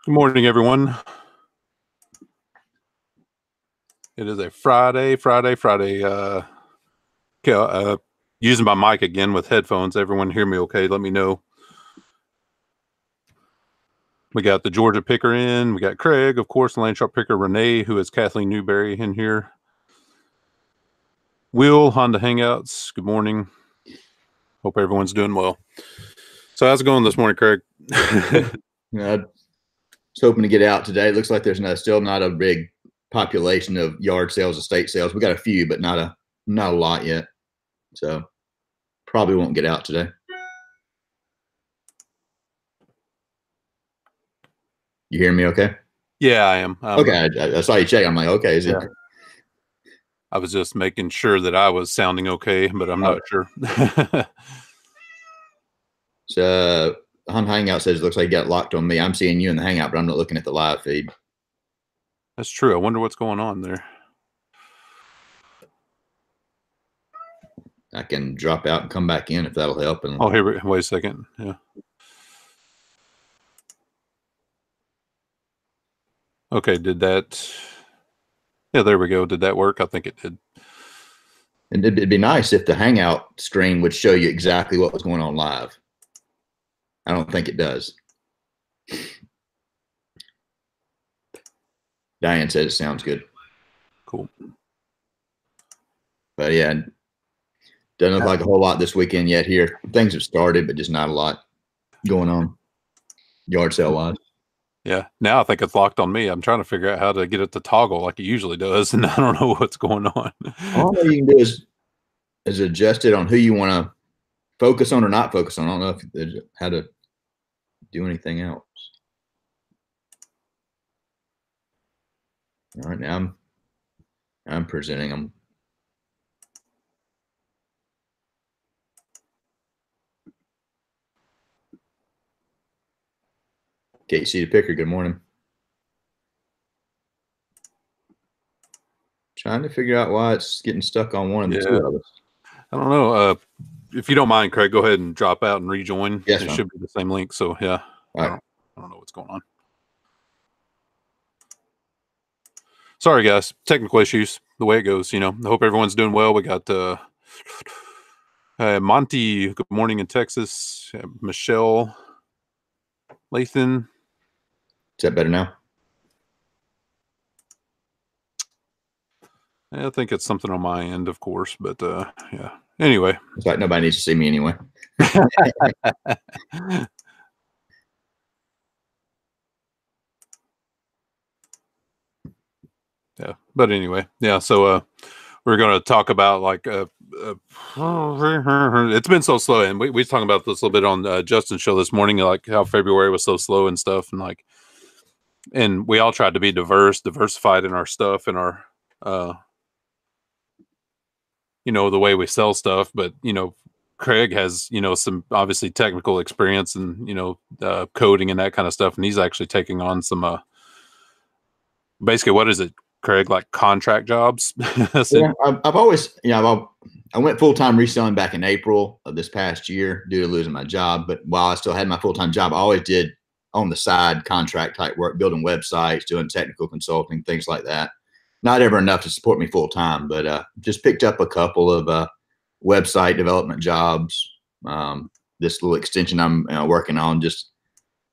Good morning, everyone. It is a Friday. Okay, using my mic again with headphones. Everyone hear me okay? Let me know. We got the Georgia picker in. We got Craig, of course, the Landshark picker, Renee, who is Kathleen Newberry in here. Will, Honda Hangouts. Good morning. Hope everyone's doing well. So how's it going this morning, Craig? I was hoping to get out today. It looks like there's still not a big population of yard sales, estate sales. We got a few, but not a lot yet. So probably won't get out today. You hear me okay? Yeah, I am. Okay, I saw you check. I'm like, okay, is it? I was just making sure that I was sounding okay, but I'm not sure. So on Hangout says it looks like you got locked on me. I'm seeing you in the Hangout, but I'm not looking at the live feed. That's true. I wonder what's going on there. I can drop out and come back in if that'll help. And oh, here, wait a second. Yeah. Okay, did that? Yeah, there we go. Did that work? I think it did. And it'd be nice if the Hangout stream would show you exactly what was going on live. I don't think it does. Diane said it sounds good. Cool. But yeah, doesn't look like a whole lot this weekend yet here. Things have started, but just not a lot going on yard sale wise. Yeah, now I think it's locked on me. I'm trying to figure out how to get it to toggle like it usually does, and I don't know what's going on. All you can do is adjust it on who you want to focus on or not focus on. I don't know if there's how to do anything else. All right, now I'm presenting them. KC the picker, good morning. Trying to figure out why it's getting stuck on one of the two of us. I don't know. If you don't mind, Craig, go ahead and drop out and rejoin. Yes, it should be the same link. So yeah, right. I don't know what's going on. Sorry, guys. Technical issues. The way it goes, I hope everyone's doing well. We got Monty. Good morning in Texas. Michelle Lathan. Is that better now? I think it's something on my end, of course, but yeah. Anyway, it's like nobody needs to see me anyway. Yeah, but anyway, yeah. So we're going to talk about like it's been so slow, and we were talking about this a little bit on Justin's show this morning, like how February was so slow and stuff, and we all tried to be diversified in our stuff and our the way we sell stuff, but Craig has some obviously technical experience and coding and that kind of stuff, and he's actually taking on some basically, what is it, Craig, like contract jobs? Yeah, I've always, I went full-time reselling back in April of this past year due to losing my job. But while I still had my full-time job, I always did on the side contract type work, building websites, doing technical consulting, things like that. Not ever enough to support me full-time, but just picked up a couple of website development jobs. This little extension I'm working on,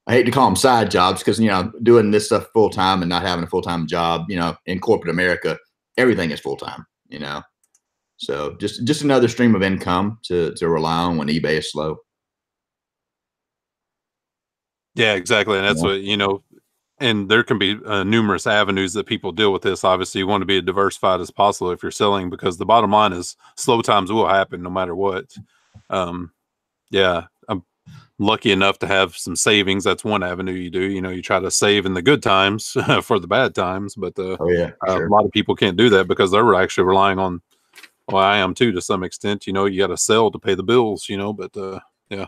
I hate to call them side jobs because, doing this stuff full time and not having a full time job, in corporate America, everything is full time, So just another stream of income to rely on when eBay is slow. Yeah, exactly. And that's what, and there can be numerous avenues that people deal with this. Obviously, you want to be as diversified as possible if you're selling, because the bottom line is slow times will happen no matter what. Yeah, I'm lucky enough to have some savings. That's one avenue you do. You try to save in the good times for the bad times, but sure. A lot of people can't do that because they're actually relying on, well, I am too, to some extent, you got to sell to pay the bills, but yeah.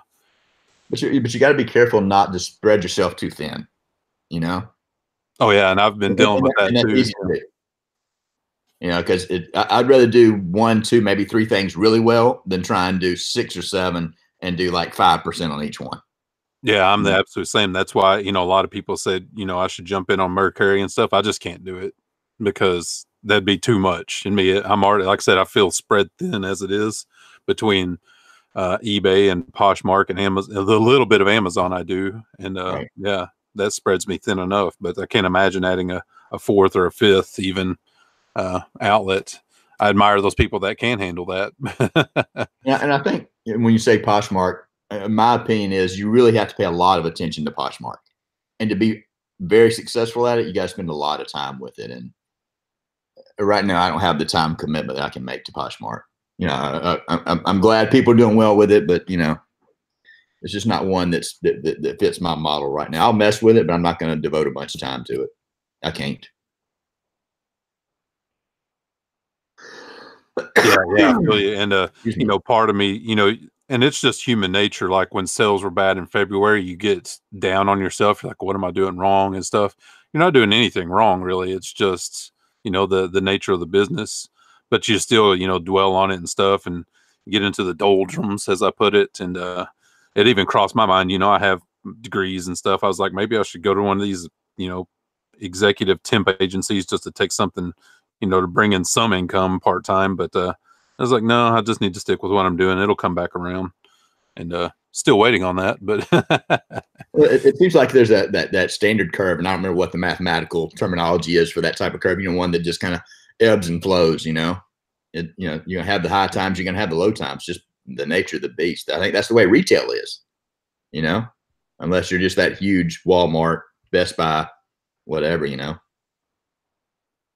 But you got to be careful not to spread yourself too thin, Oh yeah. And I've been dealing with that too. Because I'd rather do 1, 2, maybe 3 things really well than try and do 6 or 7 and do like 5% on each one. Yeah, I'm the absolute same. That's why, a lot of people said, I should jump in on Mercari and stuff. I just can't do it because that'd be too much. And me, I'm already, like I said, I feel spread thin as it is between eBay and Poshmark and Amazon, the little bit of Amazon I do. And Right. yeah, that spreads me thin enough, but I can't imagine adding a fourth or a fifth even outlet. I admire those people that can handle that. Yeah, and I think when you say Poshmark, my opinion is you really have to pay a lot of attention to Poshmark, and to be very successful at it, you got to spend a lot of time with it. And right now, I don't have the time commitment that I can make to Poshmark. I'm glad people are doing well with it, but it's just not one that fits my model right now. I'll mess with it, but I'm not going to devote a bunch of time to it. I can't. Yeah, really. And part of me, and it's just human nature. Like when sales were bad in February, you get down on yourself. You're like, what am I doing wrong and stuff? You're not doing anything wrong, really. It's just, the nature of the business. But you still, dwell on it and stuff and get into the doldrums, as I put it. And it even crossed my mind, I have degrees and stuff. I was like, maybe I should go to one of these, executive temp agencies just to take something, to bring in some income part-time. But I was like, no, I just need to stick with what I'm doing. It'll come back around. And still waiting on that. But well, it seems like there's that standard curve, and I don't remember what the mathematical terminology is for that type of curve. One that just kind of ebbs and flows. You're gonna have the high times, you're gonna have the low times. Just the nature of the beast. I think that's the way retail is. Unless you're just that huge Walmart, Best Buy, whatever. Yeah,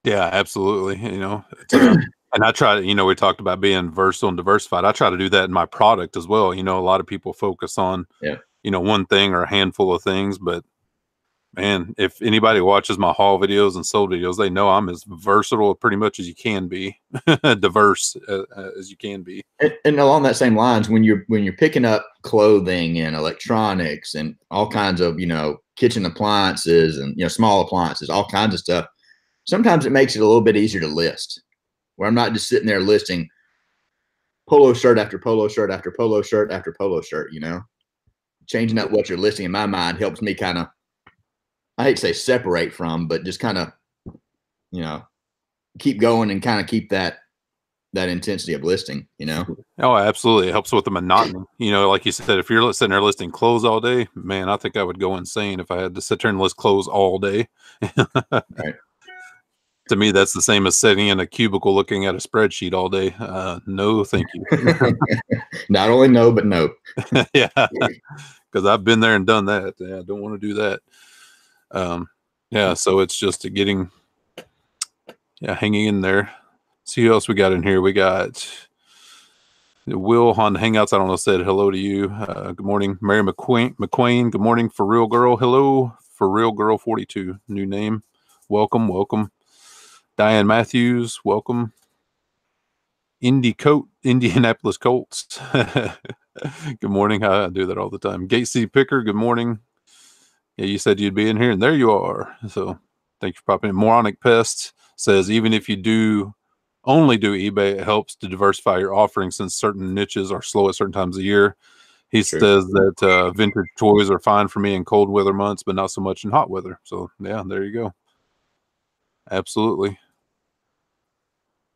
absolutely. And I try to, we talked about being versatile and diversified. I try to do that in my product as well. A lot of people focus on, one thing or a handful of things, but man, if anybody watches my haul videos and sold videos, they know I'm as versatile pretty much as you can be, diverse as you can be. And along that same lines, when you're picking up clothing and electronics and all kinds of, kitchen appliances and, small appliances, all kinds of stuff, sometimes it makes it a little bit easier to list, where I'm not just sitting there listing polo shirt after polo shirt after polo shirt after polo shirt. Changing up what you're listing in my mind helps me kind of, I hate to say separate from, but just kind of, keep going and kind of keep that intensity of listing, Oh, absolutely. It helps with the monotony. Like you said, if you're sitting there listing clothes all day, man, I think I would go insane if I had to sit there and list clothes all day. Right. To me, that's the same as sitting in a cubicle looking at a spreadsheet all day. No, thank you. Not only no, but no. Yeah, because I've been there and done that. Yeah, I don't want to do that. Yeah, so it's just hanging in there. See who else we got in here. We got Will on Hangouts. I don't know, said hello to you. Good morning, Mary McQueen. Good morning, For Real Girl. Hello, For Real Girl 42. New name. Welcome. Diane Matthews, welcome. Indianapolis Colts. Good morning. I do that all the time. Gatesy Picker, good morning. Yeah, you said you'd be in here, and there you are. So thank you for popping in. Moronic Pest says, even if you only do eBay, it helps to diversify your offerings since certain niches are slow at certain times of year. He says that vintage toys are fine for me in cold weather months, but not so much in hot weather. So yeah, there you go. Absolutely.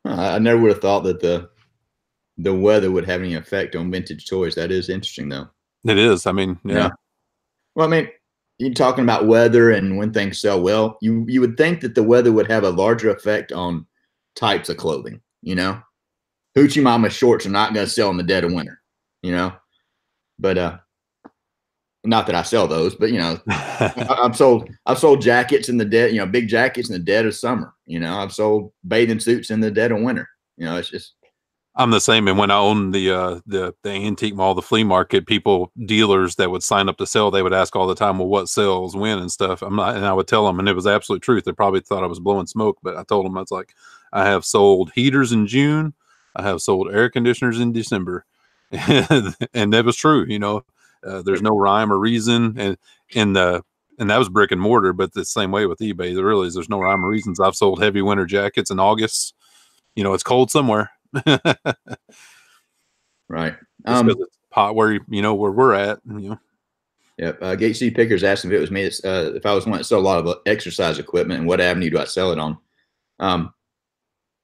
I never would have thought that the weather would have any effect on vintage toys. That is interesting, though. It is. I mean, yeah. Well, I mean, you're talking about weather and when things sell well. You would think that the weather would have a larger effect on types of clothing. Hoochie Mama shorts are not going to sell in the dead of winter. But not that I sell those, but I've sold jackets in the dead, big jackets in the dead of summer. I've sold bathing suits in the dead of winter. It's just. I'm the same. And when I owned the antique mall, the flea market, dealers that would sign up to sell, they would ask all the time, well, what sells when and stuff. And I would tell them, and it was absolute truth. They probably thought I was blowing smoke, but I told them, I was like, I have sold heaters in June. I have sold air conditioners in December. And that was true. There's no rhyme or reason. And that was brick and mortar, but the same way with eBay, there's no rhyme or reasons. I've sold heavy winter jackets in August. It's cold somewhere. Right. It's hot where, where we're at, Yep. Gate C Pickers asked if it was me. If I was one that sold a lot of exercise equipment, and what avenue do I sell it on?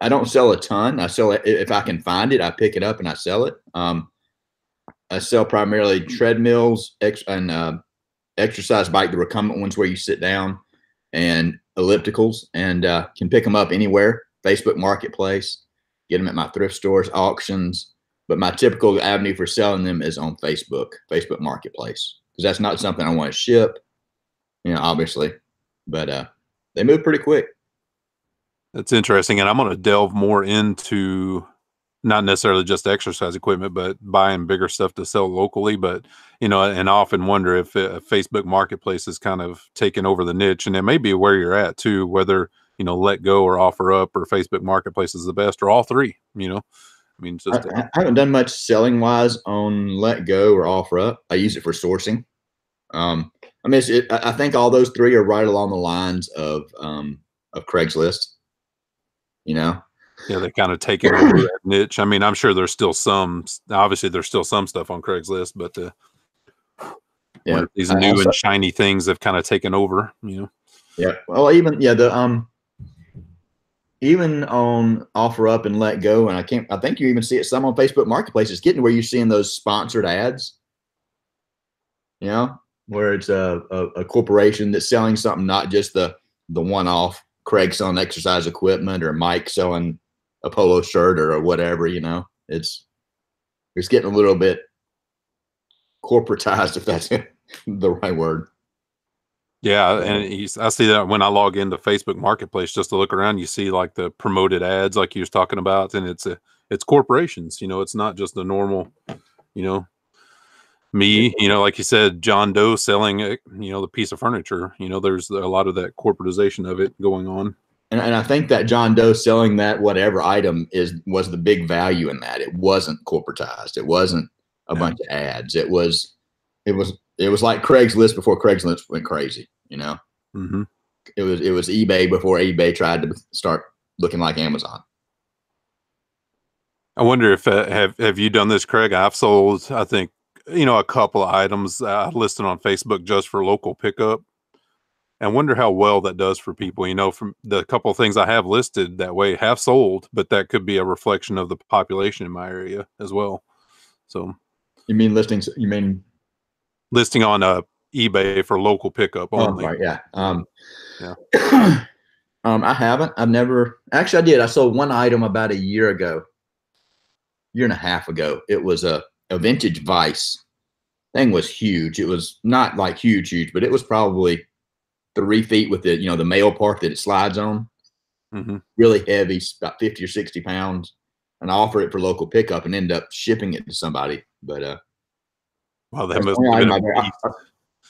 I don't sell a ton. I sell it if I can find it. I pick it up and I sell it. I sell primarily treadmills and exercise bike, the recumbent ones where you sit down, and ellipticals, and can pick them up anywhere. Facebook Marketplace, get them at my thrift stores, auctions. But my typical avenue for selling them is on Facebook Marketplace, because that's not something I want to ship, obviously. But they move pretty quick. That's interesting. And I'm going to delve more into not necessarily just exercise equipment, but buying bigger stuff to sell locally. But, and I often wonder if Facebook Marketplace is kind of taking over the niche, and it may be where you're at too, whether, Let Go or Offer Up or Facebook Marketplace is the best, or all three, I mean, just, I haven't done much selling wise on Let Go or Offer Up. I use it for sourcing. I think all those three are right along the lines of Craigslist, Yeah, they kind of taking over that niche. I mean, I'm sure there's still obviously there's still some stuff on Craigslist, but these new and shiny things have kind of taken over, Yeah. Well, even even on Offer Up and Let Go, and I think you even see it some on Facebook Marketplace. It's getting where you're seeing those sponsored ads, where it's a corporation that's selling something, not just the one-off Craig selling exercise equipment or Mike selling a polo shirt or whatever, it's getting a little bit corporatized, if that's the right word. Yeah. And I see that when I log into Facebook Marketplace, just to look around, you see like the promoted ads, like you was talking about, and it's corporations, it's not just the normal, me, like you said, John Doe selling, the piece of furniture, there's a lot of that corporatization of it going on. And I think that John Doe selling that whatever item was the big value in that. It wasn't corporatized. It wasn't a bunch of ads. It was like Craigslist before Craigslist went crazy, Mm-hmm. It was eBay before eBay tried to start looking like Amazon. I wonder if have you done this, Craig? I've sold, I think, a couple of items listed on Facebook just for local pickup. I wonder how well that does for people. From the couple of things I have listed that way have sold, but that could be a reflection of the population in my area as well. So, you mean listings? You mean listing on eBay for local pickup only? Right, yeah. Yeah. I haven't. I've never. Actually, I did. I sold one item about a year and a half ago. It was a vintage Vice. Thing was huge. It was not like huge, but it was probably 3 feet with the the male part that it slides on. Mm-hmm. Really heavy, about 50 or 60 pounds. And I offer it for local pickup and end up shipping it to somebody. But well, that must have been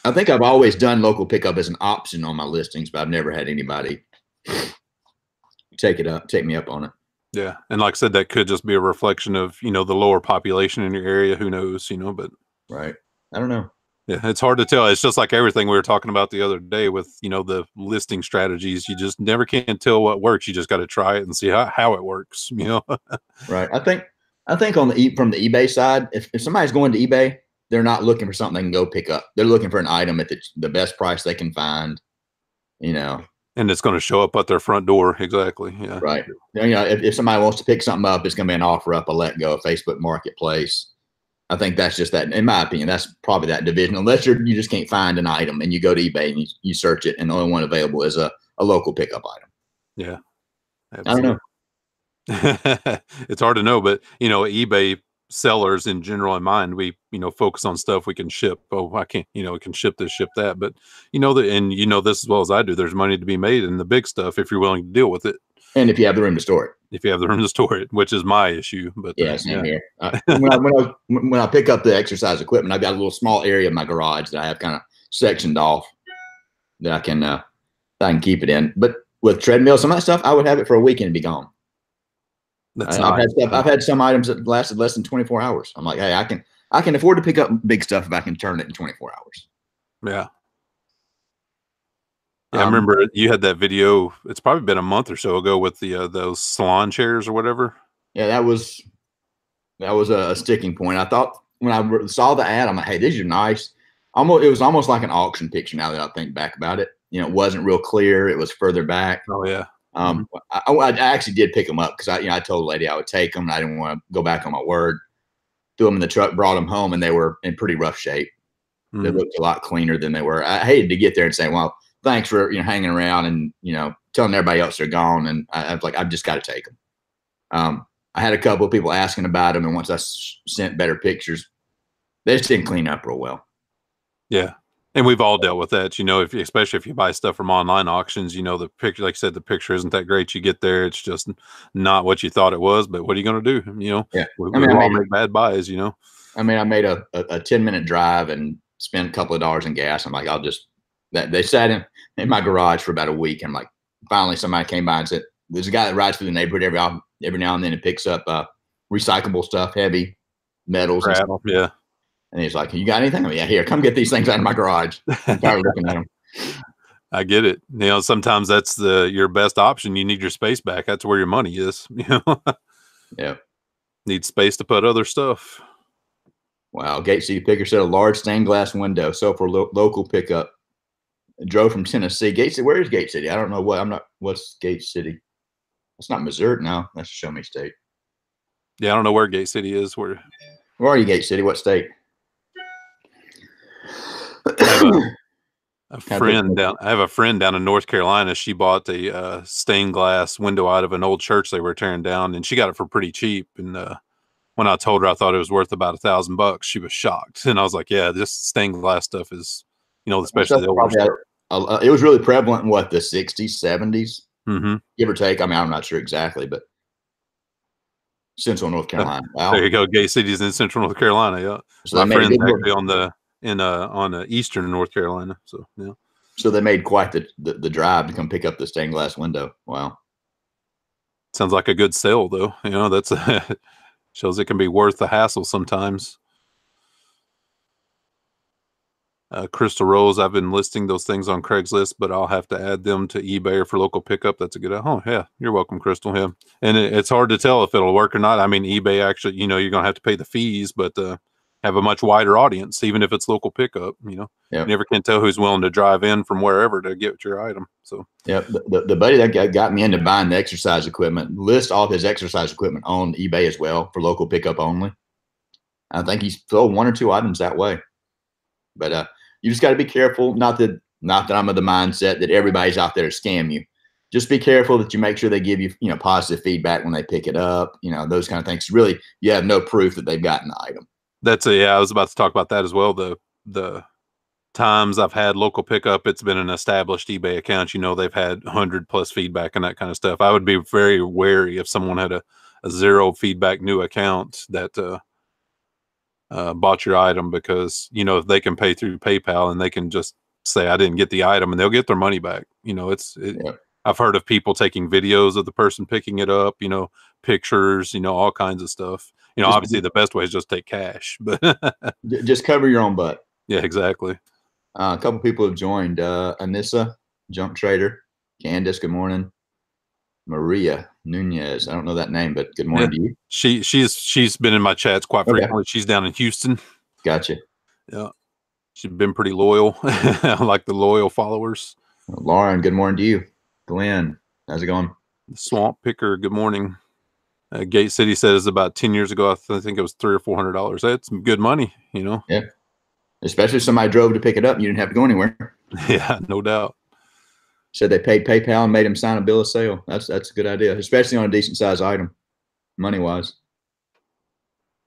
I think I've always done local pickup as an option on my listings, but I've never had anybody take me up on it. Yeah. And like I said, that could just be a reflection of, the lower population in your area. Who knows, but right. I don't know. Yeah, it's hard to tell. It's just like everything we were talking about the other day with, the listing strategies. You just never can tell what works. You just got to try it and see how it works, Right. I think from the eBay side, if somebody's going to eBay, they're not looking for something they can go pick up. They're looking for an item at the best price they can find, And it's going to show up at their front door. Exactly. Yeah. Right. If somebody wants to pick something up, it's going to be an Offer Up, a Let Go, a Facebook Marketplace. I think that's just that. In my opinion, that's probably that division. Unless you just can't find an item and you go to eBay and you search it, and the only one available is a local pickup item. Yeah. Absolutely. I don't know. It's hard to know, but eBay sellers in general in mind, we focus on stuff we can ship. Oh, I can't, we can ship this, ship that, but this as well as I do, there's money to be made in the big stuff if you're willing to deal with it, and if you have the room to store it. If you have the room to store it, which is my issue. But yeah, same here. When I pick up the exercise equipment, I've got a little small area in my garage that I have kind of sectioned off that I can keep it in. But with treadmill, some of that stuff, I would have it for a week and it'd be gone. I've had some items that lasted less than 24 hours. I'm like, hey, I can afford to pick up big stuff if I can turn it in 24 hours. Yeah. Yeah, I remember you had that video. It's probably been a month or so ago with the those salon chairs or whatever. Yeah, that was a sticking point. I thought when I saw the ad, I'm like, hey, these are nice. It was almost like an auction picture now that I think back about it. You know, it wasn't real clear. It was further back. Oh yeah. I actually did pick them up because I told the lady I would take them, and I didn't want to go back on my word. Threw them in the truck, brought them home, and they were in pretty rough shape. They looked a lot cleaner than they were. I hated to get there and say, well, thanks for, hanging around and, telling everybody else they're gone. And I was like, I've just got to take them. I had a couple of people asking about them, and once I sent better pictures, they just didn't clean up real well. Yeah. And we've all dealt with that, especially if you buy stuff from online auctions, the picture, like I said, the picture isn't that great. You get there, it's just not what you thought it was, but what are you going to do? Yeah. We all make bad buys, I made a 10-minute drive and spent a couple of dollars in gas. I'm like, they sat in my garage for about a week. I'm like, finally somebody came by and said, there's a guy that rides through the neighborhood every now and then and picks up recyclable stuff, heavy metals. Yeah. And he's like, you got anything? Yeah, here, come get these things out of my garage. I'm tired of looking at them. I get it. Sometimes that's your best option. You need your space back. That's where your money is. Yeah. Need space to put other stuff. Wow. Gate City Picker said a large stained glass window. So for local pickup. Drove from Tennessee. Gate City. Where is Gate City? I don't know what's Gate City? That's not Missouri. No, that's Show Me State. Yeah, I don't know where Gate City is. Where are you, Gate City? What state? I have a friend down in North Carolina. She bought a stained glass window out of an old church they were tearing down, and she got it for pretty cheap. And when I told her I thought it was worth about $1,000, she was shocked. And I was like, "Yeah, this stained glass stuff is, especially the older stuff." It was really prevalent in the 60s, 70s, give or take. I'm not sure exactly, but Central North Carolina. Wow. There you go. Gay City's in Central North Carolina. Yeah, so my friend's actually on Eastern North Carolina. So yeah. So they made quite the drive to come pick up the stained glass window. Wow. Sounds like a good sale, though. That's shows it can be worth the hassle sometimes. Crystal Rose, I've been listing those things on Craigslist, but I'll have to add them to eBay or for local pickup. That's a good. Oh yeah, you're welcome, Crystal. Yeah, and it's hard to tell if it'll work or not. eBay actually, you're going to have to pay the fees, but have a much wider audience, even if it's local pickup. You never can tell who's willing to drive in from wherever to get your item. So yeah, the buddy that got me into buying the exercise equipment lists all his exercise equipment on eBay as well for local pickup only. I think he's sold 1 or 2 items that way, but you just got to be careful. Not that I'm of the mindset that everybody's out there to scam you. Just be careful that you make sure they give you, positive feedback when they pick it up, those kind of things. Really, you have no proof that they've gotten the item. I was about to talk about that as well. The times I've had local pickup, it's been an established eBay account. They've had 100+ feedback and that kind of stuff. I would be very wary if someone had a 0 feedback new account that bought your item, because if they can pay through PayPal and they can just say I didn't get the item and they'll get their money back. I've heard of people taking videos of the person picking it up, pictures, all kinds of stuff. Obviously the best way is just take cash, but just cover your own butt. Yeah, exactly. A couple people have joined. Anissa, Junk Trader, Candace, good morning. Maria Nunez, I don't know that name, but good morning to you. She's been in my chats quite frequently. She's down in Houston. Gotcha. Yeah, she's been pretty loyal. I like the loyal followers. Lauren, good morning to you. Glenn, how's it going? The Swamp Picker, good morning. Gate City says about 10 years ago, I think it was $300 or $400. That's good money, Yeah, especially if somebody drove to pick it up and you didn't have to go anywhere. Yeah, no doubt. Said they paid PayPal and made him sign a bill of sale. That's a good idea, especially on a decent size item, money wise.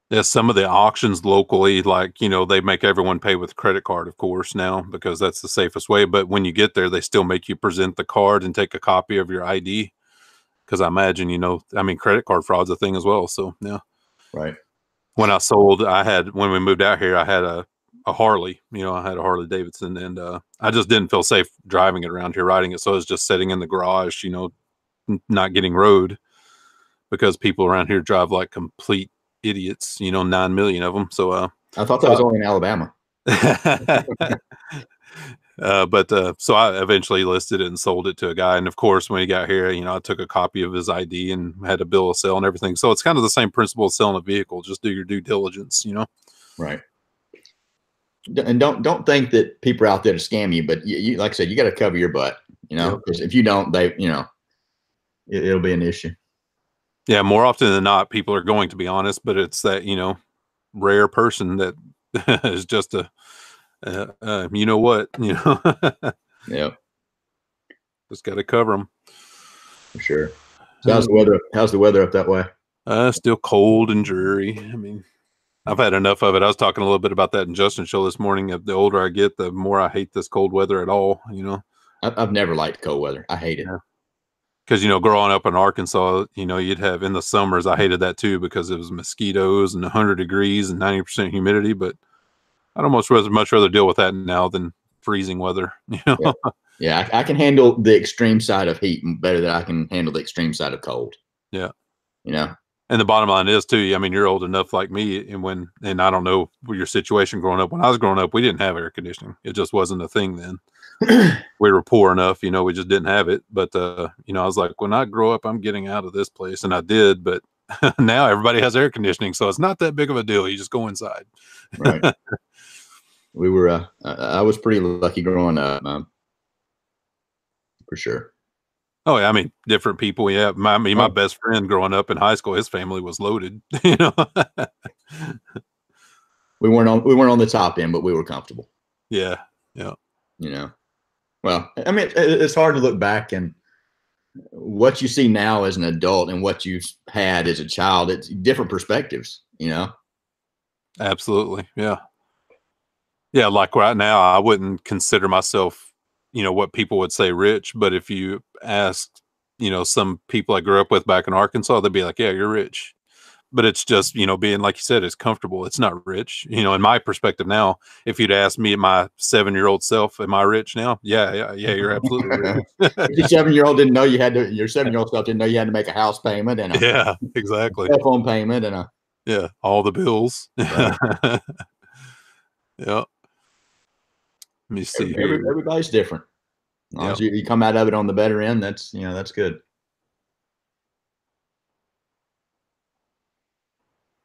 Yeah, some of the auctions locally, they make everyone pay with credit card, of course, now, because that's the safest way. But when you get there, they still make you present the card and take a copy of your ID, because I imagine, credit card fraud's a thing as well. So yeah, right. When we moved out here, I had a Harley, I had a Harley Davidson, and I just didn't feel safe driving it around here, riding it. So I was just sitting in the garage, not getting rode, because people around here drive like complete idiots, 9 million of them. So I thought that was only in Alabama. So I eventually listed it and sold it to a guy. And of course, when he got here, I took a copy of his ID and had a bill of sale and everything. So it's kind of the same principle of selling a vehicle. Just do your due diligence, Right. and don't think that people are out there to scam you, but you like I said, you got to cover your butt, you know, because if you don't, it'll be an issue. Yeah, more often than not, people are going to be honest, but it's that, rare person that is just you know what, Yeah, just got to cover them for sure. So how's the weather? How's the weather up that way? Still cold and dreary. I mean, I've had enough of it. I was talking a little bit about that in Justin's show this morning. The older I get, the more I hate this cold weather at all. I've never liked cold weather. I hate it. Because growing up in Arkansas, you'd have in the summers. I hated that too because it was mosquitoes and 100 degrees and 90% humidity. But I'd much rather deal with that now than freezing weather. Yeah, I can handle the extreme side of heat better than I can handle the extreme side of cold. Yeah, And the bottom line is too. I mean, you're old enough like me, and I don't know your situation growing up. When I was growing up, we didn't have air conditioning. It just wasn't a thing then. We were poor enough, we just didn't have it. But I was like, when I grow up, I'm getting out of this place, and I did. But now everybody has air conditioning, so it's not that big of a deal. You just go inside. Right. We were. I was pretty lucky growing up, for sure. Oh yeah, I mean, different people. Yeah, my best friend growing up in high school, his family was loaded. We weren't on the top end, but we were comfortable. Yeah. Well, I mean, it's hard to look back and what you see now as an adult and what you had as a child. It's different perspectives, Absolutely, yeah. Like right now, I wouldn't consider myself, what people would say rich, but if you ask, some people I grew up with back in Arkansas, they'd be like, yeah, you're rich. But it's just, being, like you said, it's comfortable. It's not rich. In my perspective now, if you'd ask me, my 7-year-old self, am I rich now? Yeah, you're absolutely rich. Your 7-year-old didn't know you had to. Your 7-year-old self didn't know you had to make a house payment and exactly, cell phone payment and all the bills. Right. Yeah. Let me see here. Everybody's different. As long as you come out of it on the better end, that's good.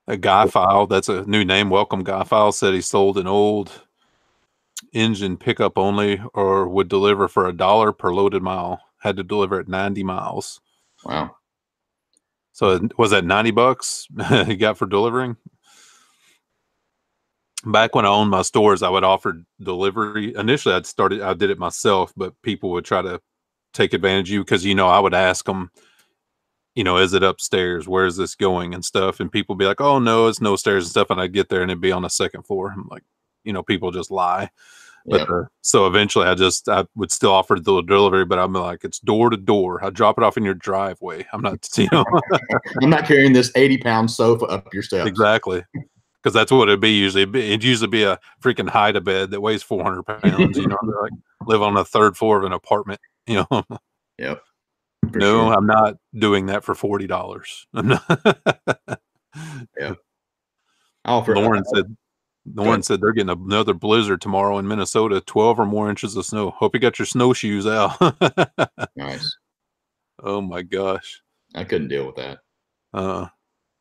A Guy File, that's a new name. Welcome Guy File said he sold an old engine pickup only, or would deliver for $1 per loaded mile. Had to deliver at 90 miles. Wow. So was that $90 he got for delivering? Back when I owned my stores, I would offer delivery. Initially, I did it myself, but people would try to take advantage of you because, I would ask them, is it upstairs? Where is this going and stuff? And people be like, oh, no, it's no stairs and stuff. And I'd get there and it'd be on the second floor. I'm like, people just lie. But so eventually I would still offer the delivery, but I'm like, it's door to door. I drop it off in your driveway. I'm not, I'm not carrying this 80-pound sofa up your steps. Exactly. Because that's what it'd be usually. It'd usually be a freaking hide-a-bed that weighs 400 pounds. Like live on the third floor of an apartment. Yep. No, sure. I'm not doing that for $40. I'm not. Yeah. Lauren said they're getting another blizzard tomorrow in Minnesota, 12 or more inches of snow. Hope you got your snowshoes out. Nice. Oh my gosh. I couldn't deal with that.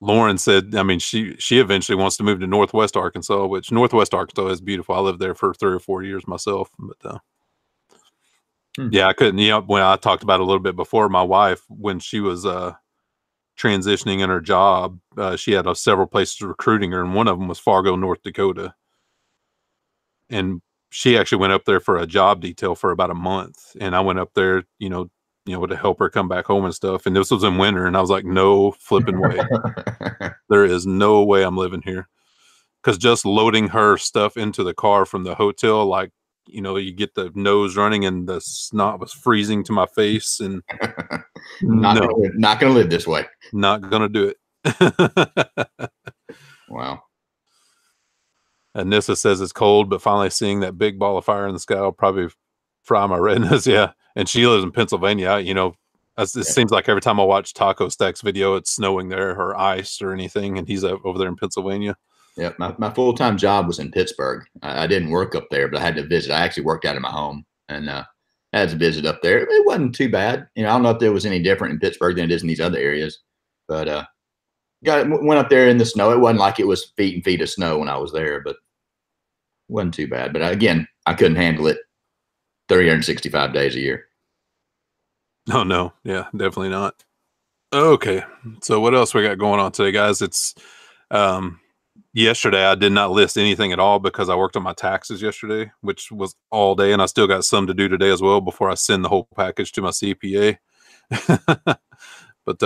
Lauren said, I mean, she eventually wants to move to Northwest Arkansas, which Northwest Arkansas is beautiful. I lived there for 3 or 4 years myself, but yeah, I couldn't. When I talked about it a little bit before, my wife, when she was transitioning in her job, she had several places recruiting her, and one of them was Fargo, North Dakota. And she actually went up there for a job detail for about a month, and I went up there, to help her come back home and stuff. And this was in winter, and I was like, no flipping way. There is no way I'm living here. Because just loading her stuff into the car from the hotel, like, you get the nose running and the snot was freezing to my face. And not going to live this way. Not going to do it. Wow. And Nissa says it's cold, but finally seeing that big ball of fire in the sky will probably fry my retinas. Yeah. And she lives in Pennsylvania. It seems like every time I watch Taco Stack's video, it's snowing there or ice or anything. And he's over there in Pennsylvania. Yeah. My full-time job was in Pittsburgh. I didn't work up there, but I had to visit. I actually worked out of my home and I had to visit up there. It wasn't too bad. I don't know if there was any different in Pittsburgh than it is in these other areas, but went up there in the snow. It wasn't like it was feet and feet of snow when I was there, but wasn't too bad. But again, I couldn't handle it 365 days a year. Oh no, yeah, definitely not. Okay, so what else we got going on today, guys? It's yesterday I did not list anything at all because I worked on my taxes yesterday, which was all day, and I still got some to do today as well before I send the whole package to my CPA. But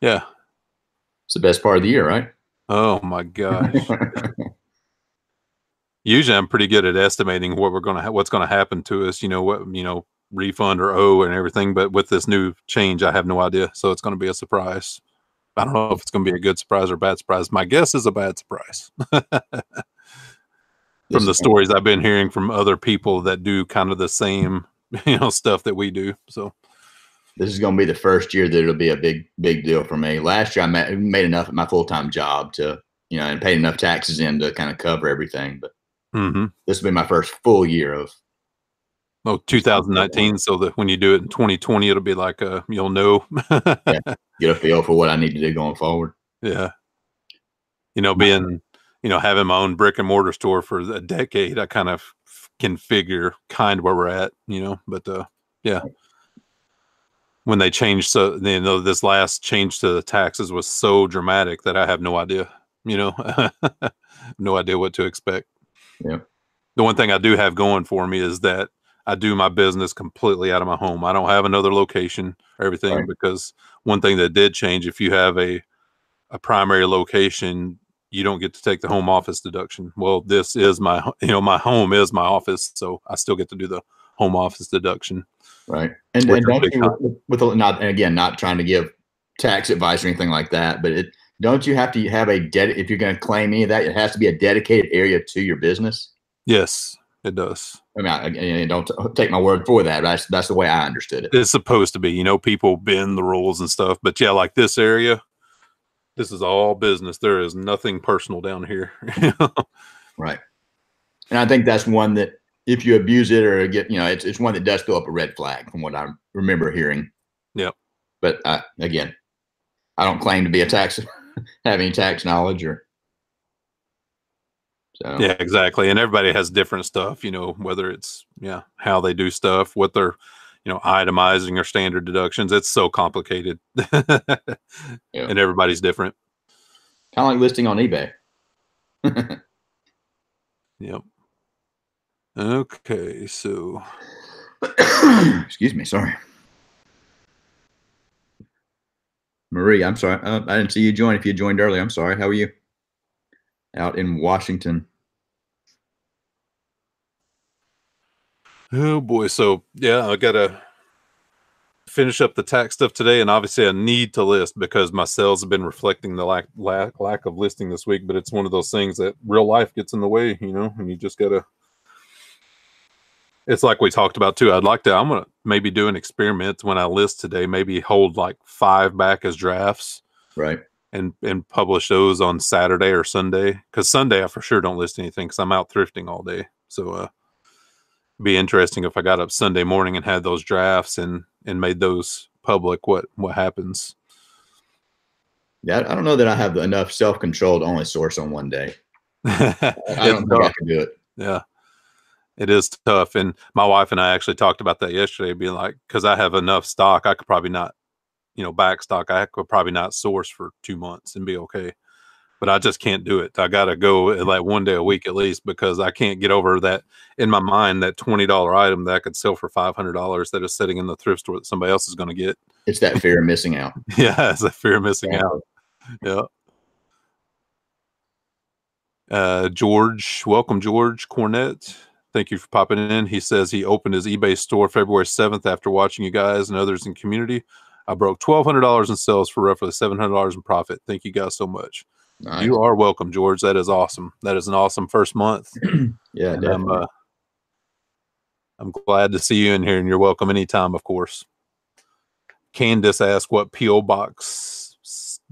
yeah, it's the best part of the year, right? Oh my gosh. Usually I'm pretty good at estimating what what's gonna happen to us, what refund or owe and everything, but with this new change I have no idea, so it's going to be a surprise. I don't know if it's going to be a good surprise or bad surprise. My guess is a bad surprise. From the stories I've been hearing from other people that do kind of the same stuff that we do. So this is going to be the first year that it'll be a big deal for me. Last year I made enough at my full-time job to and paid enough taxes in to kind of cover everything, but this will be my first full year of 2019, so that when you do it in 2020, it'll be like you'll know. Yeah, get a feel for what I need to do going forward. Yeah. Being having my own brick and mortar store for a decade, I kind of can figure kind of where we're at, but yeah. When they changed, so this last change to the taxes was so dramatic that I have no idea, no idea what to expect. Yeah. The one thing I do have going for me is that I do my business completely out of my home. I don't have another location or everything, right, because one thing that did change, if you have a primary location, you don't get to take the home office deduction. Well, this is my, my home is my office, so I still get to do the home office deduction. Right. And don't you, not trying to give tax advice or anything like that, but don't you have to have if you're going to claim any of that, it has to be a dedicated area to your business? Yes, it does. I mean, don't take my word for that. That's the way I understood it. It's supposed to be, people bend the rules and stuff, but yeah, like this area, this is all business. There is nothing personal down here. Right. And I think that's one that if you abuse it or it's one that does throw up a red flag from what I remember hearing. Yep. But again, I don't claim to be have any tax knowledge or. So. Yeah, exactly. And everybody has different stuff, whether it's, how they do stuff, what they're, itemizing or standard deductions. It's so complicated. Yeah. And everybody's different. Kind of like listing on eBay. Yep. Okay, so. Excuse me, sorry. Marie, I'm sorry. I didn't see you join. If you joined early, I'm sorry. How are you? Out in Washington. Oh boy. So yeah, I gotta finish up the tax stuff today, and obviously I need to list because my sales have been reflecting the lack of listing this week, but it's one of those things that real life gets in the way, and you just gotta, it's like we talked about too. I'm gonna maybe do an experiment when I list today, maybe hold like 5 back as drafts. Right. And publish those on Saturday or Sunday, because Sunday I for sure don't list anything because I'm out thrifting all day. So it'd be interesting if I got up Sunday morning and had those drafts and made those public, what happens. Yeah, I don't know that I have enough self-control to only source on one day. I don't think I can do it. Yeah, it is tough. And my wife and I actually talked about that yesterday, being like, because I have enough stock, I could probably not, back stock, I could probably not source for 2 months and be okay. But I just can't do it. I got to go like one day a week at least, because I can't get over that in my mind, that $20 item that I could sell for $500 that is sitting in the thrift store that somebody else is going to get. It's that fear of missing out. Yeah, it's a fear of missing out. Yeah. George, welcome, George Cornett. Thank you for popping in. He says he opened his eBay store February 7th after watching you guys and others in community. I broke $1,200 in sales for roughly $700 in profit. Thank you guys so much. Nice. You are welcome, George. That is awesome. That is an awesome first month. Yeah, definitely. I'm glad to see you in here, and you're welcome anytime, of course. Candace asked, what P.O. box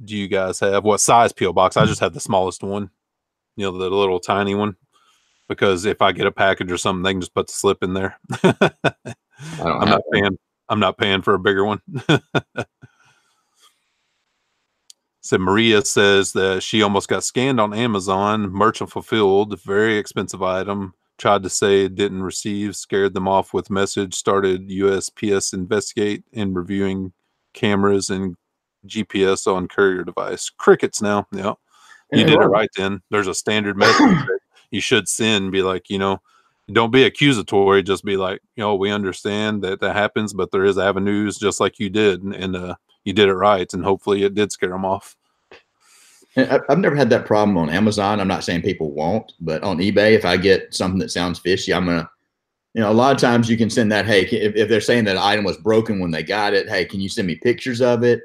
do you guys have? What size P.O. box? I just have the smallest one, the little tiny one, because if I get a package or something, they can just put the slip in there. I'm not paying for a bigger one. So Maria says that she almost got scanned on Amazon, merchant fulfilled, very expensive item. Tried to say it didn't receive, scared them off with message, started USPS investigate and reviewing cameras and GPS on courier device. Crickets now. Yeah. You did it right then. There's a standard message that you should send, be like, don't be accusatory, just be like, we understand that happens, but there is avenues just like you did. And you did it right, and hopefully it did scare them off. I've never had that problem on Amazon. I'm not saying people won't, but on eBay, if I get something that sounds fishy, I'm going to, a lot of times you can send that, hey, if they're saying that an item was broken when they got it, hey, can you send me pictures of it?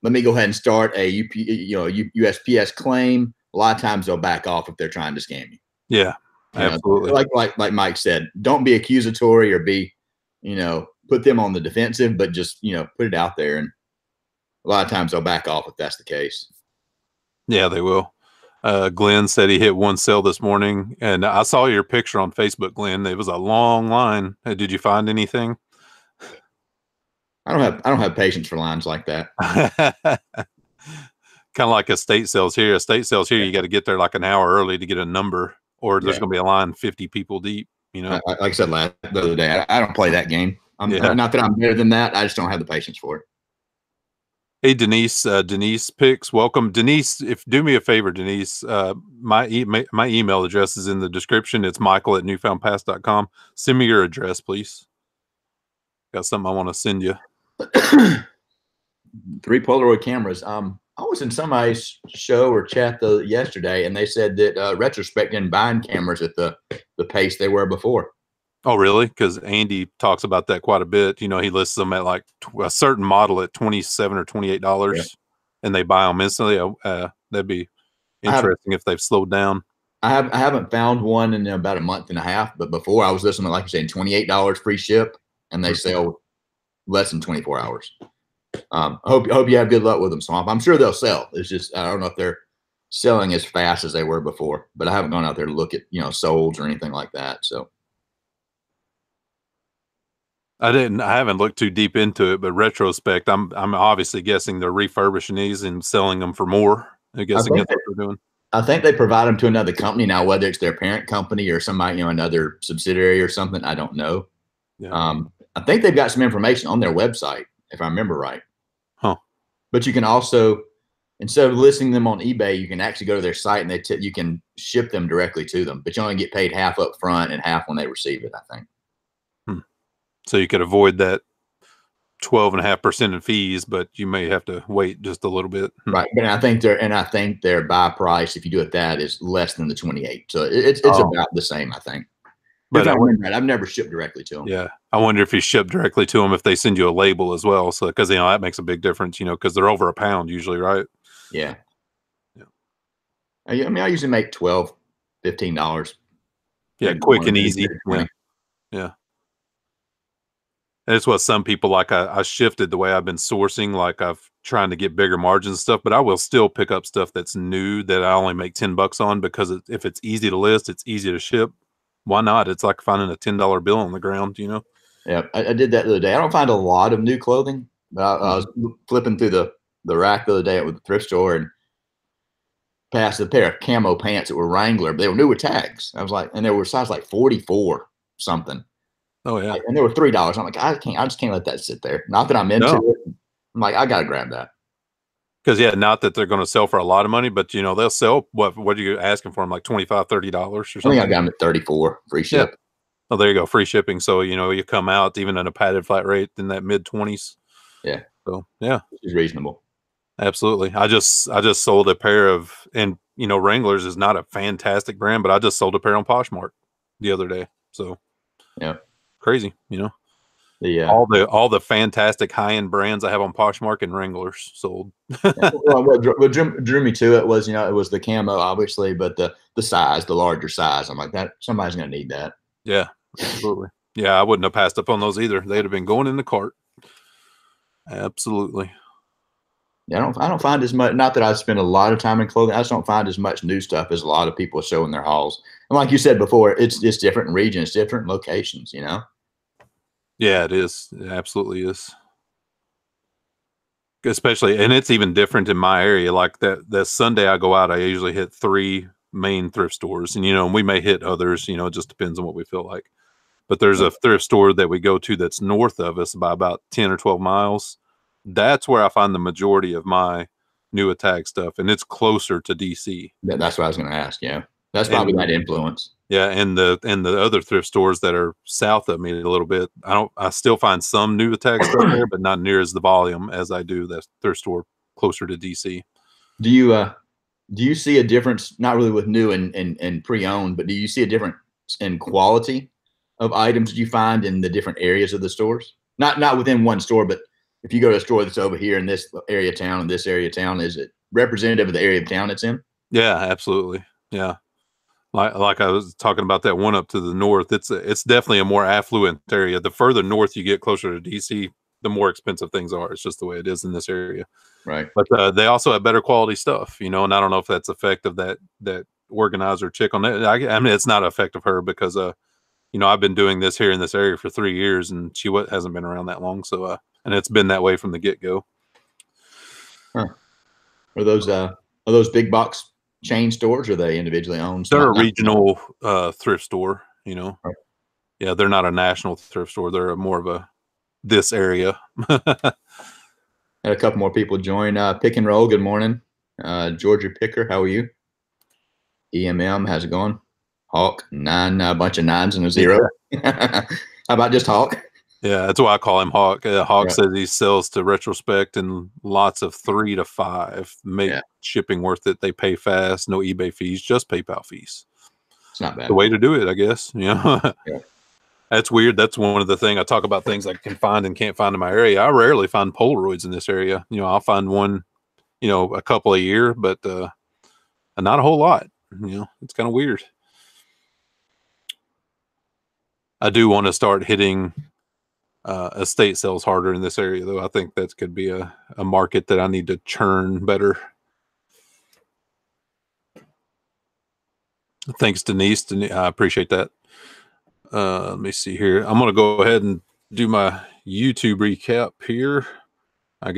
Let me go ahead and start a USPS claim. A lot of times they'll back off if they're trying to scam you. Yeah, absolutely. Like Mike said, don't be accusatory or be, put them on the defensive, but just, put it out there. And a lot of times they'll back off if that's the case. Yeah, they will. Glenn said he hit one sale this morning, and I saw your picture on Facebook, Glenn. It was a long line. Did you find anything? I don't have patience for lines like that. Kind of like estate sales here. Estate sales here, you got to get there like an hour early to get a number, or there's going to be a line 50 people deep. Like I said the other day, I don't play that game. Not that I'm better than that. I just don't have the patience for it. Hey, Denise. Denise Picks, welcome. Denise, do me a favor, Denise. My email address is in the description. It's michael@newfoundpass.com. Send me your address, please. Got something I want to send you. 3 Polaroid cameras. I was in somebody's show or chat yesterday, and they said that Retrospect didn't buy cameras at the pace they were before. Oh, really? Because Andy talks about that quite a bit. He lists them at like a certain model at $27 or $28, and they buy them instantly. That'd be interesting if they've slowed down. I haven't found one in about a month and a half, but before I was listening to, like you're saying, $28 free ship, and they sell less than 24 hours. I hope you have good luck with them, Swamp. I'm sure they'll sell. It's just I don't know if they're selling as fast as they were before, but I haven't gone out there to look at SOLDS or anything like that. So I haven't looked too deep into it, but Retrospect, I'm obviously guessing they're refurbishing these and selling them for more. I'm guessing that's what they're doing. I think they provide them to another company now, whether it's their parent company or somebody, another subsidiary or something. I don't know. Yeah. I think they've got some information on their website, if I remember right. Huh. But you can also, instead of listing them on eBay, you can actually go to their site and you can ship them directly to them, but you only get paid half up front and half when they receive it, I think. So you could avoid that 12.5% in fees, but you may have to wait just a little bit. Right. But I think their buy price, if you do it, that is less than the 28. So it's about the same, I think. But I've never shipped directly to them. Yeah. I wonder if you ship directly to them, if they send you a label as well. So, cause that makes a big difference, cause they're over £1 usually, right? Yeah. Yeah. I usually make $12, $15. Yeah. Quick and easy. Yeah. And it's what some people like. I shifted the way I've been sourcing. Like I've trying to get bigger margins and stuff, but I will still pick up stuff that's new that I only make $10 on, because if it's easy to list, it's easy to ship. Why not? It's like finding a $10 bill on the ground, Yeah, I did that the other day. I don't find a lot of new clothing, but I was flipping through the rack the other day at the thrift store and passed a pair of camo pants that were Wrangler, but they were new with tags. I was like, and they were size like 44 something. Oh yeah, and they were $3. I'm like, I just can't let that sit there. Not that I'm into it. I'm like, I gotta grab that. Because not that they're going to sell for a lot of money, but they'll sell what are you asking for them, like $25, $30 or something? I think I got them at 34 free ship. Yeah. Oh, there you go, free shipping. So you come out even at a padded flat rate in that mid-20s. Yeah. So yeah, it's reasonable. Absolutely. I just sold a pair of, and Wranglers is not a fantastic brand, but I just sold a pair on Poshmark the other day. So yeah. Crazy, all the fantastic high-end brands I have on Poshmark and Wranglers sold. Well, what drew me to it was, it was the camo, obviously, but the size, the larger size. I'm like, that somebody's going to need that. Yeah, absolutely. Yeah, I wouldn't have passed up on those either. They'd have been going in the cart. Absolutely. Yeah, I don't find as much. Not that I spend a lot of time in clothing. I just don't find as much new stuff as a lot of people show in their hauls. And like you said before, it's different regions, different locations. Yeah, it is. It absolutely is. especially, and it's even different in my area. Like that Sunday I go out, I usually hit 3 main thrift stores, and we may hit others. It just depends on what we feel like. But there's a thrift store that we go to that's north of us by about 10 or 12 miles. That's where I find the majority of my new attack stuff, and it's closer to DC. That's what I was going to ask. Yeah, that's probably that influence. Yeah, and the other thrift stores that are south of me a little bit, I still find some new attack stuff there, but not near as the volume as I do that thrift store closer to DC. Do you see a difference? Not really with new and pre-owned, but do you see a difference in quality of items that you find in the different areas of the stores? Not within one store, but if you go to a store that's over here in this area of town and this area of town, is it representative of the area of town it's in? Yeah, absolutely. Yeah. Like I was talking about that one up to the north, it's definitely a more affluent area. The further north you get closer to DC, the more expensive things are. It's just the way it is in this area. Right. But they also have better quality stuff, and I don't know if that's effect of that organizer chick on it. I mean, it's not an effect of her because, I've been doing this here in this area for 3 years, and she hasn't been around that long. So, and it's been that way from the get-go. Huh. Are those big box chain stores, or are they individually owned? They're a regional thrift store, Right. Yeah, they're not a national thrift store. They're more of this area. Had a couple more people join. Pick and Roll, good morning. Georgia Picker, how are you? EMM, how's it going? Hawk, 9, a bunch of 9s and a 0. How about just Hawk? Yeah, that's why I call him Hawk. Hawk says he sells to retrospect and lots of 3 to 5. Make shipping worth it. They pay fast, no eBay fees, just PayPal fees. It's not bad. The way to do it, I guess. Yeah. That's weird. That's one of the things I talk about, things I can find and can't find in my area. I rarely find Polaroids in this area. I'll find one, a couple a year, but not a whole lot. It's kind of weird. I do want to start hitting estate sales harder in this area, though. I think that could be a market that I need to churn better. Thanks, Denise. I appreciate that. Let me see here. I'm going to go ahead and do my YouTube recap here. I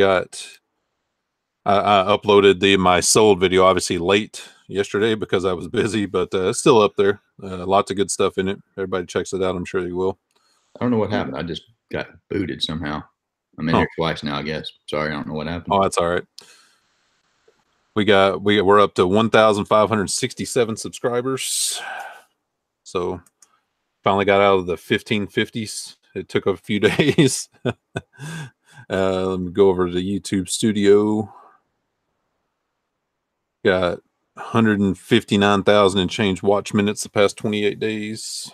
uploaded my sold video obviously late yesterday because I was busy, but it's still up there. Lots of good stuff in it. Everybody checks it out. I'm sure you will. I don't know what happened. I just got booted somehow. I'm in here twice now, I guess. Sorry, I don't know what happened. Oh, that's all right. We're up to 1,567 subscribers. So finally got out of the 1550s. It took a few days. Let me go over to the YouTube studio. Got 159,000 and change watch minutes the past 28 days.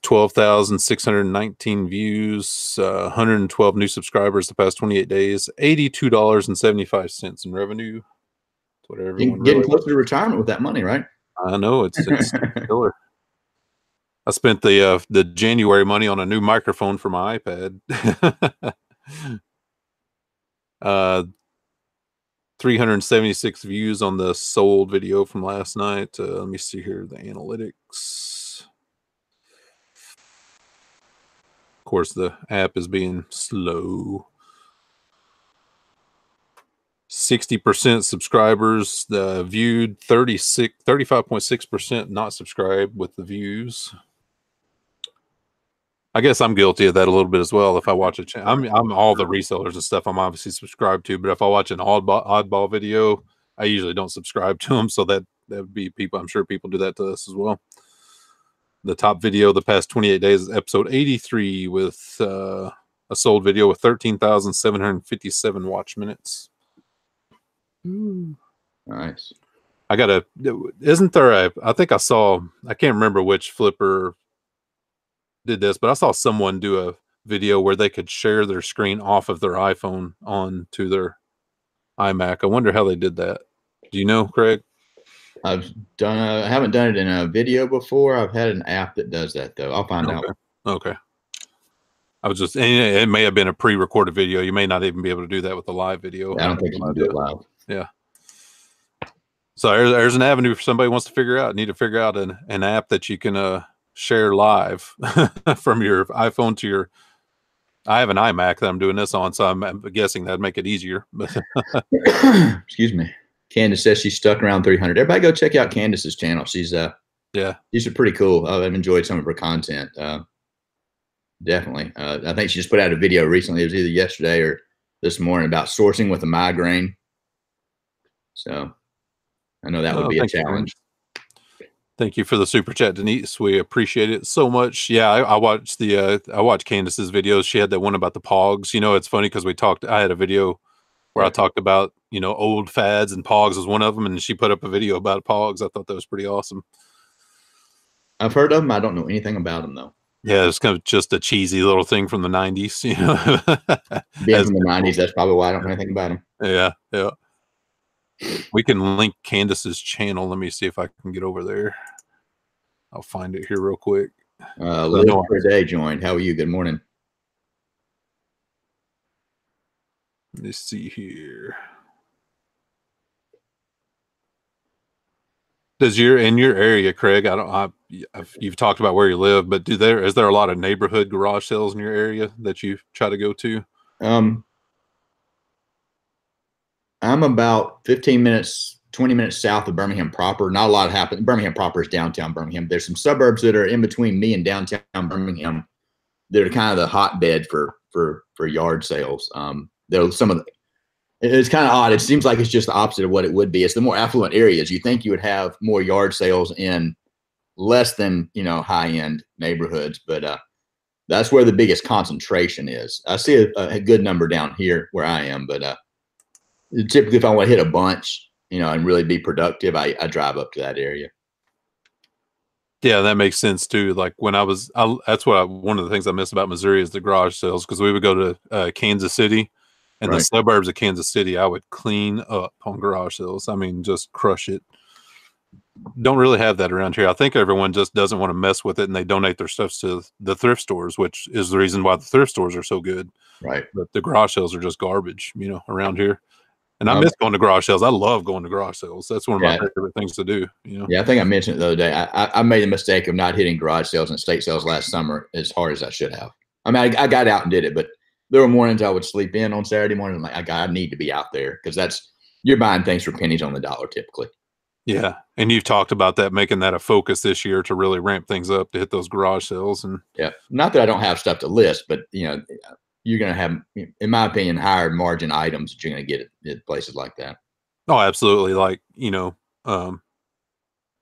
12,619 views, 112 new subscribers the past 28 days, $82.75 in revenue. That's what everyone getting close to retirement with that money, right? I know it's killer. I spent the January money on a new microphone for my iPad. 376 views on the sold video from last night. Let me see here, the analytics. Of course, the app is being slow. 60% subscribers viewed, 35.6% not subscribed with the views. I guess I'm guilty of that a little bit as well. If I watch a channel, I'm all the resellers and stuff I'm obviously subscribed to, but if I watch an oddball video, I usually don't subscribe to them. So that would be people. I'm sure people do that to us as well. The top video the past 28 days is episode 83 with a sold video with 13,757 watch minutes. Ooh. Nice. Isn't there I think I saw, I can't remember which flipper did this, but I saw someone do a video where they could share their screen off of their iPhone onto their iMac. I wonder how they did that. Do you know, Craig? I haven't done it in a video before. I've had an app that does that, though. I'll find out. Okay. It may have been a pre-recorded video. You may not even be able to do that with the live video. I don't think I'm going to do it live. Yeah. So there's an avenue for somebody who wants to figure out. Need to figure out an app that you can share live from your iPhone to your I have an iMac that I'm doing this on, so I'm guessing that'd make it easier. Excuse me. Candace says she's stuck around 300. Everybody go check out Candace's channel. She's pretty cool. I've enjoyed some of her content. Definitely. I think she just put out a video recently. It was either yesterday or this morning about sourcing with a migraine. So I know that would be a challenge. Thank you for the super chat, Denise. We appreciate it so much. Yeah, I watched I watched Candace's videos. She had that one about the pogs. You know, it's funny because I had a video where I talked about, you know, old fads, and pogs was one of them, and she put up a video about pogs. I thought that was pretty awesome. I've heard of them. I don't know anything about them though. Yeah, it's kind of just a cheesy little thing from the 90s, you know. Being from the 90s, that's probably why I don't know anything about them. Yeah, yeah. We can link Candace's channel. Let me see if I can get over there. I'll find it here real quick. Live for a day joined. How are you? Good morning. Let's see here. Does in your area, Craig? You've talked about where you live, but is there a lot of neighborhood garage sales in your area that you try to go to? I'm about 15 minutes, 20 minutes south of Birmingham proper. Not a lot happens. Birmingham proper is downtown Birmingham. There's some suburbs that are in between me and downtown Birmingham that are kind of the hotbed for yard sales. There's some of the, it's kind of odd. It seems like it's just the opposite of what it would be. It's the more affluent areas. You think you would have more yard sales in less than, you know, high-end neighborhoods, but that's where the biggest concentration is. I see a good number down here where I am, but typically if I want to hit a bunch, you know, and really be productive, I drive up to that area. Yeah, that makes sense too. Like when that's one of the things I miss about Missouri is the garage sales, because we would go to Kansas City, and the suburbs of Kansas City, I would clean up on garage sales. I mean, just crush it. Don't really have that around here. I think everyone just doesn't want to mess with it, and they donate their stuff to the thrift stores, which is the reason why the thrift stores are so good. Right. But the garage sales are just garbage, you know, around here. And I miss going to garage sales. I love going to garage sales. That's one of my favorite things to do. You know? Yeah, I think I mentioned it the other day. I made the mistake of not hitting garage sales and estate sales last summer as hard as I should have. I mean, I got out and did it, but there were mornings I would sleep in on Saturday morning. I'm like, I need to be out there, because you're buying things for pennies on the dollar typically. Yeah, and you've talked about that, making that a focus this year to really ramp things up to hit those garage sales. And yeah, not that I don't have stuff to list, but you know, you're going to have, in my opinion, higher margin items that you're going to get at places like that. Oh, absolutely. Like, you know,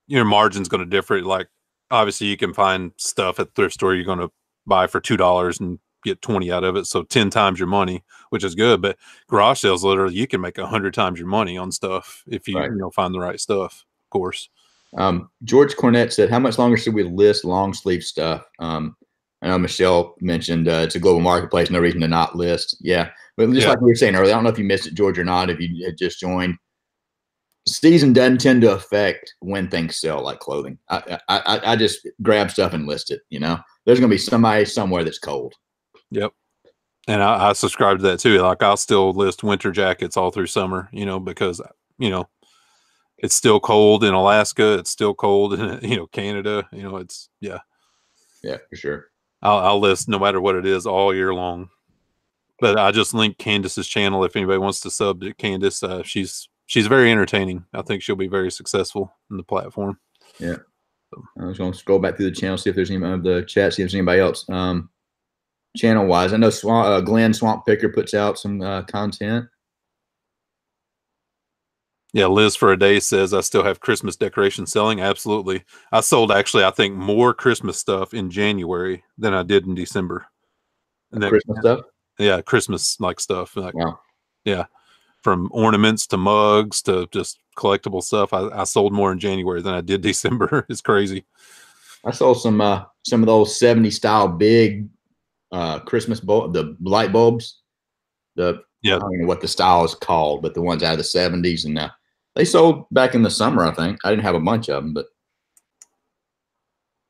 your margin's going to differ. Like, obviously, you can find stuff at the thrift store you're going to buy for $2 and get 20 out of it, so 10 times your money, which is good. But garage sales, literally, you can make 100 times your money on stuff if you you know, find the right stuff, of course. George Cornett said, how much longer should we list long sleeve stuff? I know Michelle mentioned it's a global marketplace, no reason to not list. Yeah, but just like we were saying earlier, I don't know if you missed it, George, or not, if you had just joined. Season doesn't tend to affect when things sell, like clothing. I just grab stuff and list it. You know, there's going to be somebody somewhere that's cold. Yep. And I subscribe to that too. Like, I'll still list winter jackets all through summer, you know, because, you know, it's still cold in Alaska. It's still cold in, you know, Canada. You know, it's, yeah, for sure. I'll list no matter what it is all year long. But I just linked Candace's channel if anybody wants to sub to Candace. She's very entertaining. I think she'll be very successful in the platform. Yeah. So, I was going to scroll back through the channel, see if there's any of the chat, see if there's anybody else. Channel wise, I know Glenn Swamp Picker puts out some content. Yeah, Liz for a Day says, I still have Christmas decorations selling. Absolutely. I sold, actually, I think, more Christmas stuff in January than I did in December. And Christmas stuff? Yeah, Christmas like stuff. Like, wow. Yeah. From ornaments to mugs to just collectible stuff. I sold more in January than I did December. It's crazy. I sold some of those 70s style big Christmas the light bulbs. I don't know what the style is called, but the ones out of the 70s, and they sold back in the summer. I think I didn't have a bunch of them, but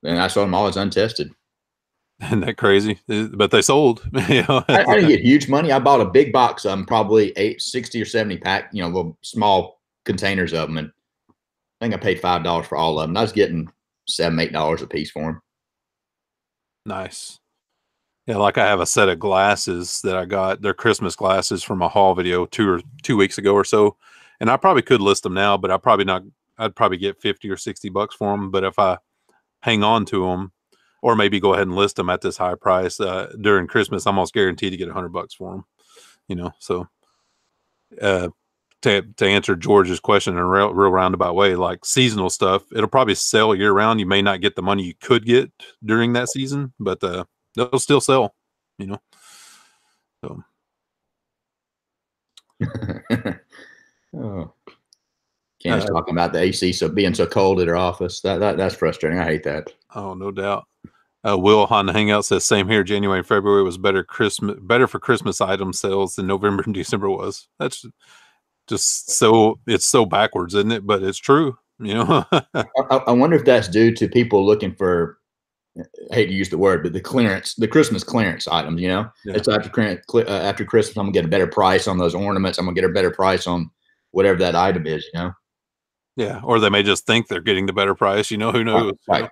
then I sold them all as untested. Isn't that crazy? But they sold. You know? I didn't get huge money. I bought a big box of them, probably 60 or 70 pack, you know, little small containers of them, and I think I paid $5 for all of them. I was getting $7, $8 a piece for them. Nice. Yeah, like I have a set of glasses that I got. They're Christmas glasses from a haul video 2 weeks ago or so, and I probably could list them now, but I probably not. I'd probably get 50 or 60 bucks for them. But if I hang on to them, or maybe go ahead and list them at this high price during Christmas, I'm almost guaranteed to get $100 for them. You know, so to answer George's question in a real roundabout way, like seasonal stuff, it'll probably sell year round. You may not get the money you could get during that season, but they'll still sell, you know. So oh. Candace talking about the AC being so cold at her office. That's frustrating. I hate that. Oh, no doubt. Will on the Hangout says same here. January and February was better for Christmas item sales than November and December was. That's just it's so backwards, isn't it? But it's true, you know. I wonder if that's due to people looking for, I hate to use the word, but the Christmas clearance items, you know. Yeah. It's after Christmas, I'm gonna get a better price on those ornaments. I'm gonna get a better price on whatever that item is, you know. Yeah, or they may just think they're getting the better price, you know, who knows? Right.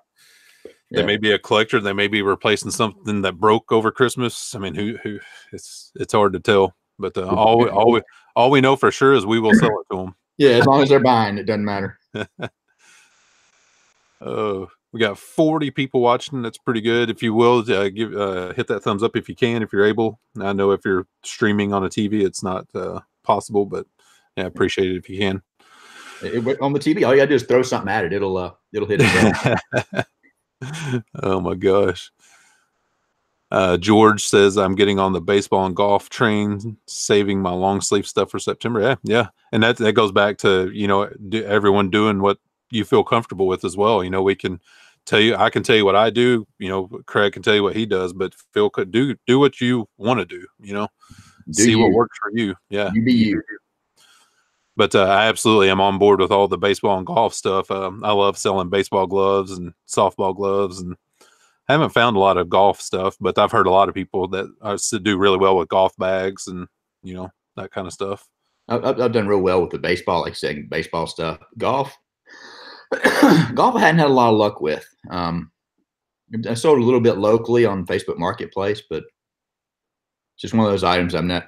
You know? They may be a collector. They may be replacing something that broke over Christmas. I mean, who? It's hard to tell. But all we know for sure is we will sell it to them. Yeah, as long as they're buying, it doesn't matter. We got 40 people watching. That's pretty good. If you will, hit that thumbs up if you can, if you're able. I know if you're streaming on a TV, it's not possible, but yeah, I appreciate it if you can. On the TV, all you gotta do is throw something at it. It'll hit it. Oh my gosh. George says I'm getting on the baseball and golf train, saving my long sleeve stuff for September. Yeah. And that goes back to, you know, everyone doing what you feel comfortable with as well. You know, I can tell you what I do, you know, Craig can tell you what he does, but Phil could do what you want to do, you know, see what works for you. Yeah. You be you. But I absolutely am on board with all the baseball and golf stuff. I love selling baseball gloves and softball gloves, and I haven't found a lot of golf stuff, but I've heard a lot of people that do really well with golf bags and, you know, that kind of stuff. I've done real well with the baseball, like saying baseball stuff. Golf, I hadn't had a lot of luck with. I sold a little bit locally on Facebook Marketplace, but just one of those items I'm not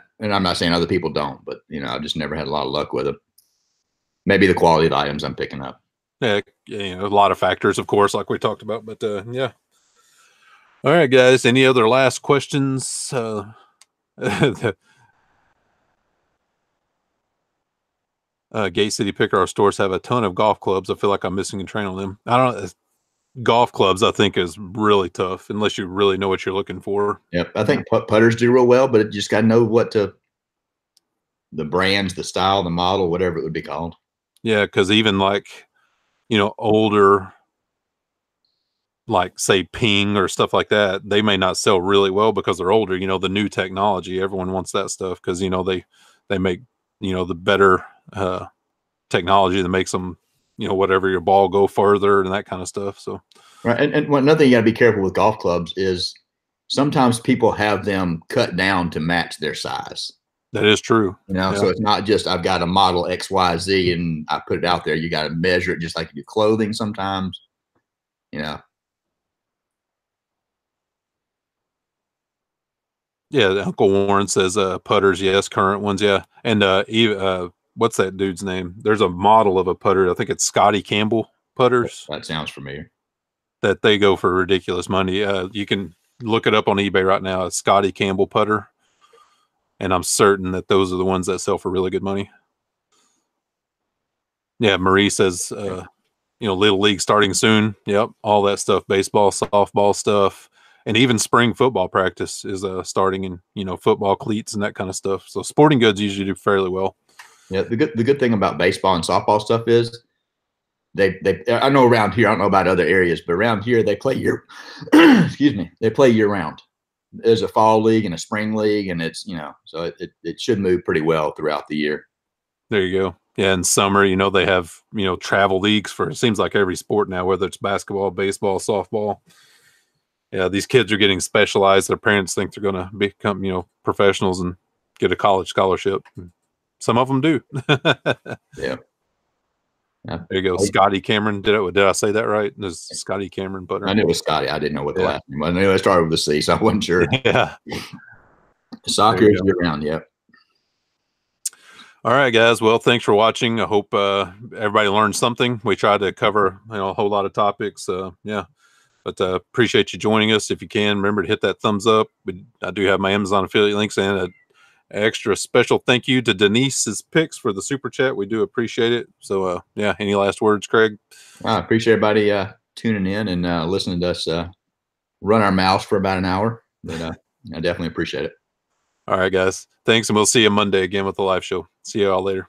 saying other people don't, but you know, I've just never had a lot of luck with them. Maybe the quality of the items I'm picking up. Yeah, you know, a lot of factors, of course, like we talked about, but yeah. All right, guys. Any other last questions? Gate City Picker, our stores have a ton of golf clubs. I feel like I'm missing a train on them. I don't know. Golf clubs, I think, is really tough unless you really know what you're looking for. Yep. I think putters do real well, but you just got to know the brands, the style, the model, whatever it would be called. Yeah. Cause even like, you know, older, like say Ping or stuff like that, they may not sell really well because they're older. You know, the new technology, everyone wants that stuff because, you know, they make, you know, the better technology that makes them, you know, whatever, your ball go further and that kind of stuff. So right. And another thing you got to be careful with golf clubs is sometimes people have them cut down to match their size. That is true. You know, so it's not just I've got a model XYZ and I put it out there. You got to measure it just like you do clothing sometimes, you know. Yeah, Uncle Warren says putters, yes, current ones, yeah. And what's that dude's name? There's a model of a putter. I think it's Scotty Campbell putters. That sounds familiar. That they go for ridiculous money. You can look it up on eBay right now. It's Scotty Campbell putter. And I'm certain that those are the ones that sell for really good money. Yeah, Marie says, you know, Little League starting soon. Yep, all that stuff, baseball, softball stuff. And even spring football practice is starting in, you know, football cleats and that kind of stuff. So sporting goods usually do fairly well. Yeah, the good thing about baseball and softball stuff is they I know around here, I don't know about other areas, but around here they play they play year round. There's a fall league and a spring league, and it's, you know, so it should move pretty well throughout the year. There you go. Yeah, in summer, you know, they have, you know, travel leagues for, it seems like every sport now, whether it's basketball, baseball, softball. Yeah, these kids are getting specialized. Their parents think they're going to become, you know, professionals and get a college scholarship. Some of them do. Yeah. Yeah. There you go. Scotty Cameron. Did I say that right? There's Scotty Cameron Butter. I knew it was Scotty. I didn't know what the last name was. I knew it started with a C, so I wasn't sure. Yeah. Soccer is year round. Yep. All right, guys. Well, thanks for watching. I hope everybody learned something. We tried to cover a whole lot of topics. Yeah. But appreciate you joining us. If you can, remember to hit that thumbs up. I do have my Amazon affiliate links and an extra special thank you to Denise's picks for the super chat. We do appreciate it. So, yeah, any last words, Craig? I appreciate everybody tuning in and listening to us run our mouths for about an hour. But I definitely appreciate it. All right, guys. Thanks, and we'll see you Monday again with the live show. See you all later.